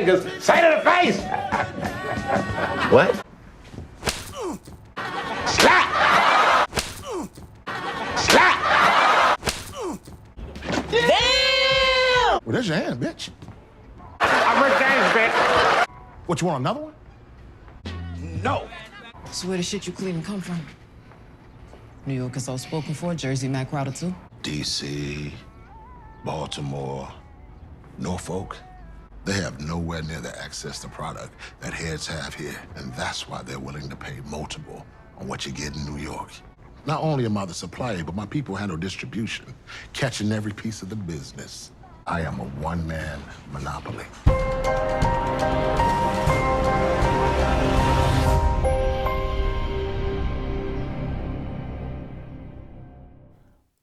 Just say to the face. What? Slap. Slap. Damn! Well, there's your hand, bitch. I'm Rick James, bitch. What, you want another one? No. So where the shit you cleaning come from? New York is all spoken for, Jersey, Matt Crowder too? D.C., Baltimore, Norfolk. They have nowhere near the access to product that heads have here, and that's why they're willing to pay multiple on what you get in New York. Not only am I the supplier, but my people handle distribution, catching every piece of the business. I am a one-man monopoly.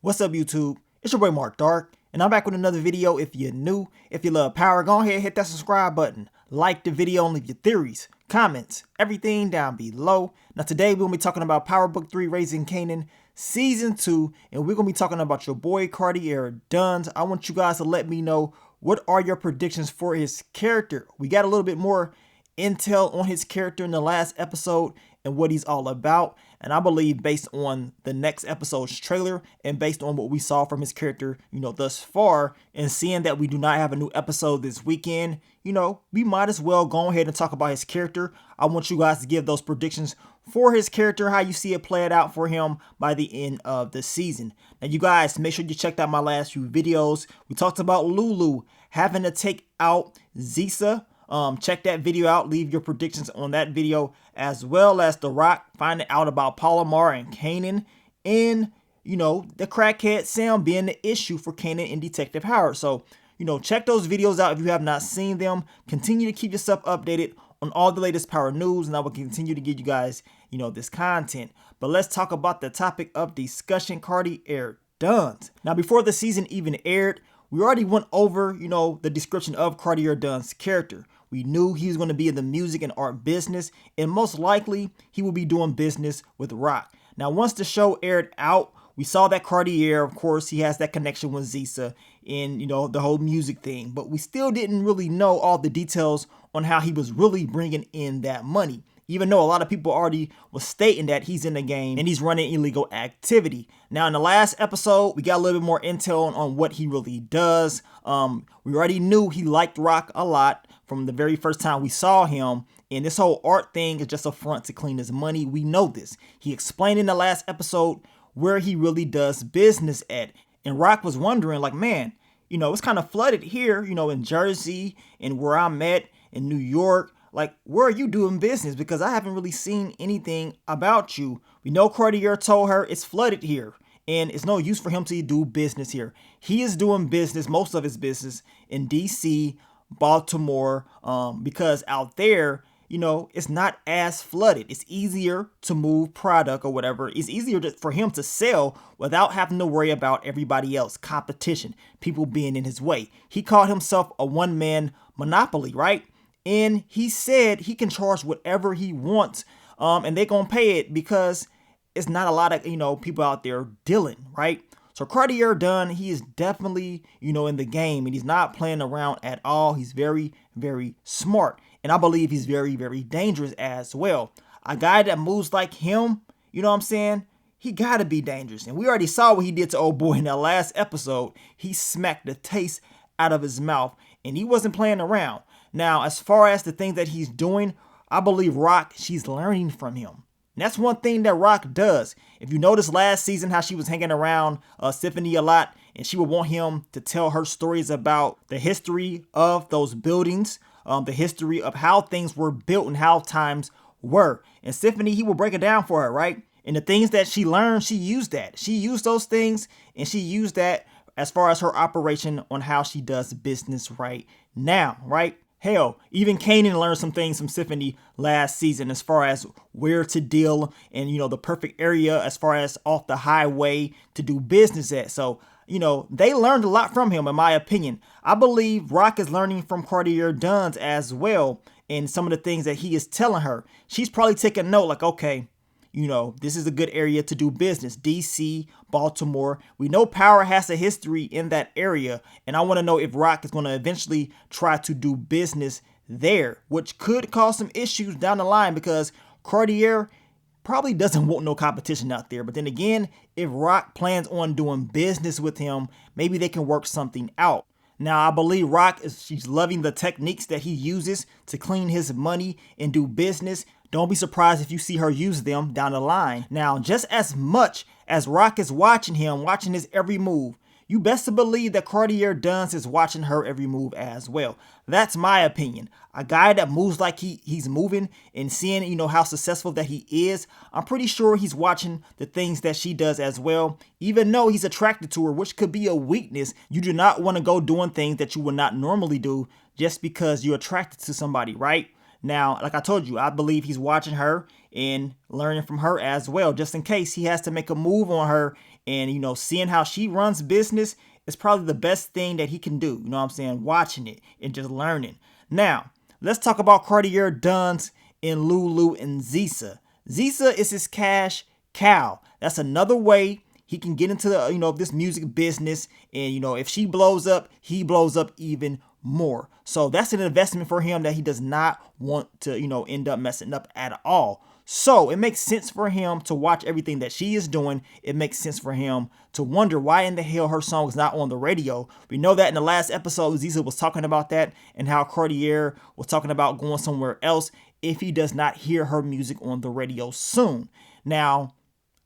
What's up, YouTube? It's your boy Mark Dark, and I'm back with another video. If you're new, if you love power, go ahead and hit that subscribe button. Like the video and leave your theories, comments, everything down below. Now today we're going to be talking about Power Book 3 Raising Kanan Season 2, and we're going to be talking about your boy Cartier Dunn. I want you guys to let me know, what are your predictions for his character? We got a little bit more intel on his character in the last episode and what he's all about, and I believe based on the next episode's trailer and based on what we saw from his character, thus far, and seeing that we do not have a new episode this weekend, we might as well go ahead and talk about his character. I want you guys to give those predictions for his character, how you see it played out for him by the end of the season. Now, you guys, make sure you checked out my last few videos. We talked about Lou-Lou having to take out Zisa. Check that video out. Leave your predictions on that video, as well as The Rock finding out about Palomar and Kanan, and the crackhead Sam being the issue for Kanan and Detective Howard. So check those videos out if you have not seen them. Continue to keep yourself updated on all the latest power news, and I will continue to give you guys this content. But let's talk about the topic of discussion, Cartier Dunn. Now, before the season even aired, we already went over the description of Cartier Dunn's character. We knew he was going to be in the music and art business, and most likely he will be doing business with Rock. Now, once the show aired out, we saw that Cartier, of course, he has that connection with Zisa and, the whole music thing. But we still didn't really know all the details on how he was really bringing in that money, even though a lot of people already was stating that he's in the game and he's running illegal activity. Now, in the last episode, we got a little bit more intel on what he really does. We already knew he liked Rock a lot from the very first time we saw him. And this whole art thing is just a front to clean his money. We know this. He explained in the last episode where he really does business at. And Rock was wondering, like, man, it's kind of flooded here, in Jersey and where I'm at in New York. Like, where are you doing business? Because I haven't really seen anything about you. We know Cartier told her it's flooded here, and it's no use for him to do business here. He is doing business, most of his business, in D.C., Baltimore, because out there, it's not as flooded. It's easier to move product or whatever. It's easier for him to sell without having to worry about everybody else, competition, people being in his way. He called himself a one-man monopoly, right? And he said he can charge whatever he wants, and they're going to pay it because it's not a lot of, people out there dealing, right? So Cartier Dunn, he is definitely, in the game, and he's not playing around at all. He's very, very smart. And I believe he's very, very dangerous as well. A guy that moves like him, you know what I'm saying? He got to be dangerous. And we already saw what he did to old boy in that last episode. He smacked the taste out of his mouth, and he wasn't playing around. Now, as far as the things that he's doing, I believe Rock, she's learning from him. And that's one thing that Rock does. If you noticed last season how she was hanging around Tiffany a lot, and she would want him to tell her stories about the history of those buildings, the history of how things were built and how times were. And Tiffany, he will break it down for her, right? And the things that she learned, she used that. She used those things, and she used that as far as her operation on how she does business right now, right? Hell, even Kanan learned some things from Tiffany last season as far as where to deal and, the perfect area as far as off the highway to do business at. So, they learned a lot from him, in my opinion. I believe Rock is learning from Cartier Dunn as well, and some of the things that he is telling her. She's probably taking note, like, okay, this is a good area to do business. DC, Baltimore. We know Power has a history in that area. And I want to know if Rock is going to eventually try to do business there, which could cause some issues down the line because Cartier probably doesn't want no competition out there. But then again, if Rock plans on doing business with him, maybe they can work something out. Now, I believe she's loving the techniques that he uses to clean his money and do business. Don't be surprised if you see her use them down the line. Now, just as much as Rock is watching him, watching his every move, you best to believe that Cartier Dunn is watching her every move as well. That's my opinion. A guy that moves like he's moving and seeing, how successful that he is, I'm pretty sure he's watching the things that she does as well. Even though he's attracted to her, which could be a weakness, you do not want to go doing things that you would not normally do just because you're attracted to somebody, right? Now, like I told you, I believe he's watching her and learning from her as well, just in case he has to make a move on her. And, seeing how she runs business is probably the best thing that he can do. You know what I'm saying? Watching it and just learning. Now, let's talk about Cartier Dunn's and Lou-Lou and Zisa. Zisa is his cash cow. That's another way he can get into the, this music business. And, if she blows up, he blows up even more. So that's an investment for him that he does not want to, end up messing up at all. So it makes sense for him to watch everything that she is doing. It makes sense for him to wonder why in the hell her song is not on the radio. We know that in the last episode, Zisa was talking about that and how Cartier was talking about going somewhere else if he does not hear her music on the radio soon. Now,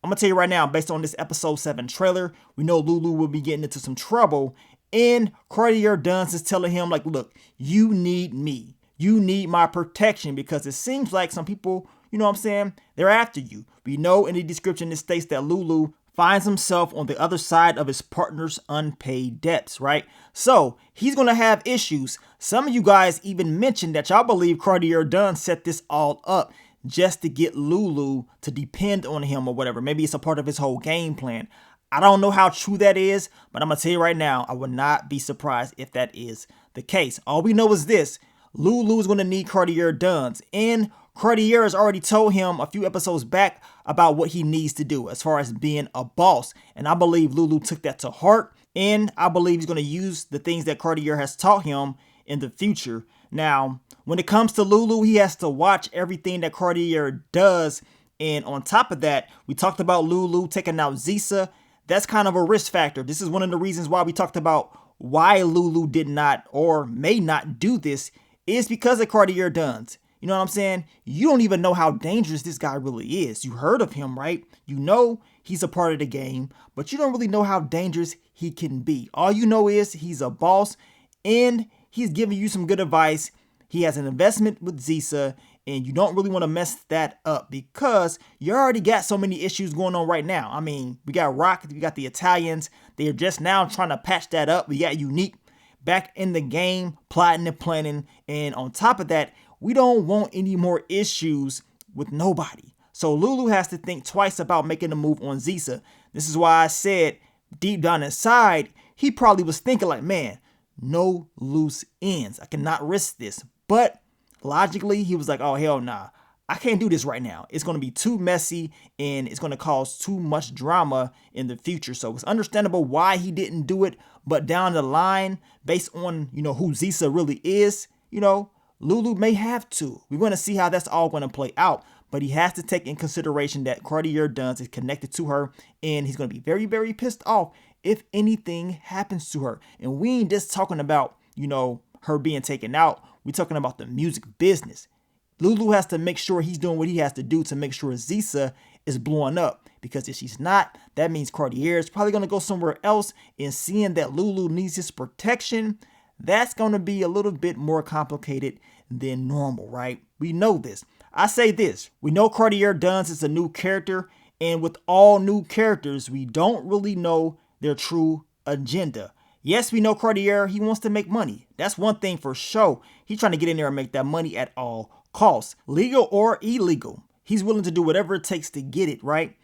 I'm going to tell you right now, based on this episode 7 trailer, we know Lou-Lou will be getting into some trouble. And Cartier Dunn is telling him, like, look, you need me. You need my protection because it seems like some people, they're after you. We know in the description it states that Lou-Lou finds himself on the other side of his partner's unpaid debts, right? So he's going to have issues. Some of you guys even mentioned that y'all believe Cartier Dunn set this all up just to get Lou-Lou to depend on him or whatever. Maybe it's a part of his whole game plan. I don't know how true that is, but I'm going to tell you right now, I would not be surprised if that is the case. All we know is this: Lou-Lou is going to need Cartier Dunn's, and Cartier has already told him a few episodes back about what he needs to do as far as being a boss. And I believe Lou-Lou took that to heart, and I believe he's going to use the things that Cartier has taught him in the future. Now, when it comes to Lou-Lou, he has to watch everything that Cartier does. And on top of that, we talked about Lou-Lou taking out Zisa. That's kind of a risk factor. This is one of the reasons why we talked about why Lou-Lou did not or may not do this is because of Cartier Dunn's. You know what I'm saying? You don't even know how dangerous this guy really is. You heard of him, right? You know he's a part of the game, but you don't really know how dangerous he can be. All you know is he's a boss and he's giving you some good advice. He has an investment with Zisa, and you don't really want to mess that up because you already got so many issues going on right now. I mean, we got Rock, we got the Italians. They're just now trying to patch that up. We got Unique back in the game, plotting and planning. And on top of that, we don't want any more issues with nobody. So Lou-Lou has to think twice about making a move on Zisa. This is why I said deep down inside, he probably was thinking like, man, no loose ends. I cannot risk this. But logically, he was like, oh, hell nah. I can't do this right now. It's going to be too messy and it's going to cause too much drama in the future. So it's understandable why he didn't do it. But down the line, based on, who Zisa really is, Lou-Lou may have to. We're going to see how that's all going to play out. But he has to take in consideration that Cartier Dunn is connected to her. And he's going to be very, very pissed off if anything happens to her. And we ain't just talking about, her being taken out. We're talking about the music business. Lou-Lou has to make sure he's doing what he has to do to make sure Zisa is blowing up. Because if she's not, that means Cartier is probably going to go somewhere else. And seeing that Lou-Lou needs his protection, that's going to be a little bit more complicated than normal, right? We know this. I say this. We know Cartier Dunn is a new character. And with all new characters, we don't really know their true agenda. Yes, we know Cartier, he wants to make money. That's one thing for sure. He's trying to get in there and make that money at all costs, legal or illegal. He's willing to do whatever it takes to get it, right?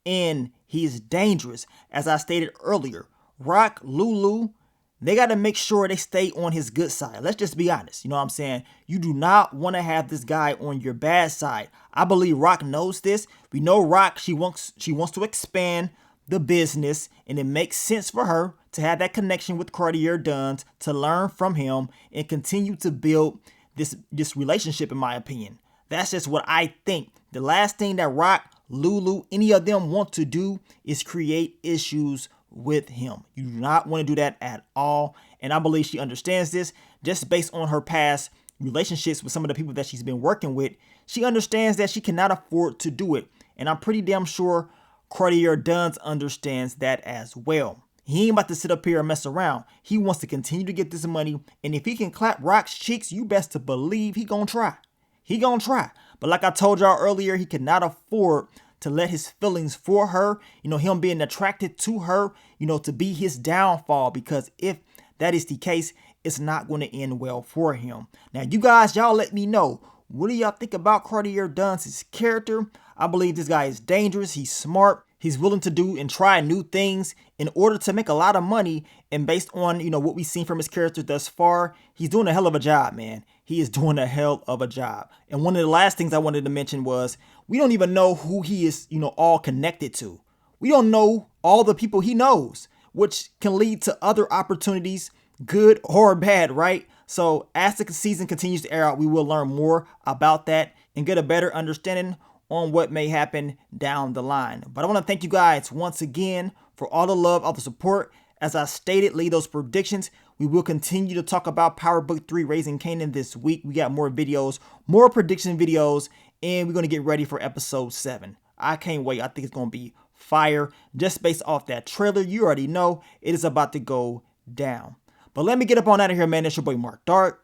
And he's dangerous. As I stated earlier, Rock, Lou-Lou, they got to make sure they stay on his good side. Let's just be honest. You know what I'm saying? You do not want to have this guy on your bad side. I believe Rock knows this. We know Rock, she wants to expand the business, and it makes sense for her to have that connection with Cartier Dunn to learn from him and continue to build this relationship, in my opinion. That's just what I think. The last thing that Rock, Lou-Lou, any of them want to do is create issues with him. You do not want to do that at all. And I believe she understands this just based on her past relationships with some of the people that she's been working with. She understands that she cannot afford to do it. And I'm pretty damn sure Cartier Dunn understands that as well. He ain't about to sit up here and mess around. He wants to continue to get this money. And if he can clap Rock's cheeks, you best to believe he gonna try. He gonna try. But like I told y'all earlier, he cannot afford to let his feelings for her, him being attracted to her, to be his downfall. Because if that is the case, it's not going to end well for him. Now, you guys, y'all let me know. What do y'all think about Cartier Dunn's character? I believe this guy is dangerous. He's smart. He's willing to do and try new things in order to make a lot of money. And based on, what we've seen from his character thus far, he's doing a hell of a job, man. He is doing a hell of a job. And one of the last things I wanted to mention was we don't even know who he is, all connected to. We don't know all the people he knows, which can lead to other opportunities, good or bad, right? So as the season continues to air out, we will learn more about that and get a better understanding on what may happen down the line. But I want to thank you guys once again for all the love, all the support. As I stated, leave those predictions. We will continue to talk about Power Book 3 Raising Kanan this week. We got more videos, more prediction videos, and we're going to get ready for episode 7. I can't wait. I think it's going to be fire. Just based off that trailer, you already know it is about to go down. But let me get up on out of here, man. It's your boy Mark Dark.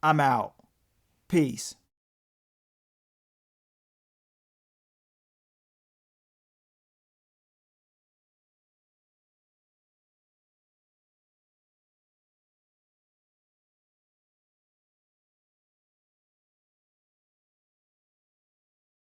I'm out. Peace.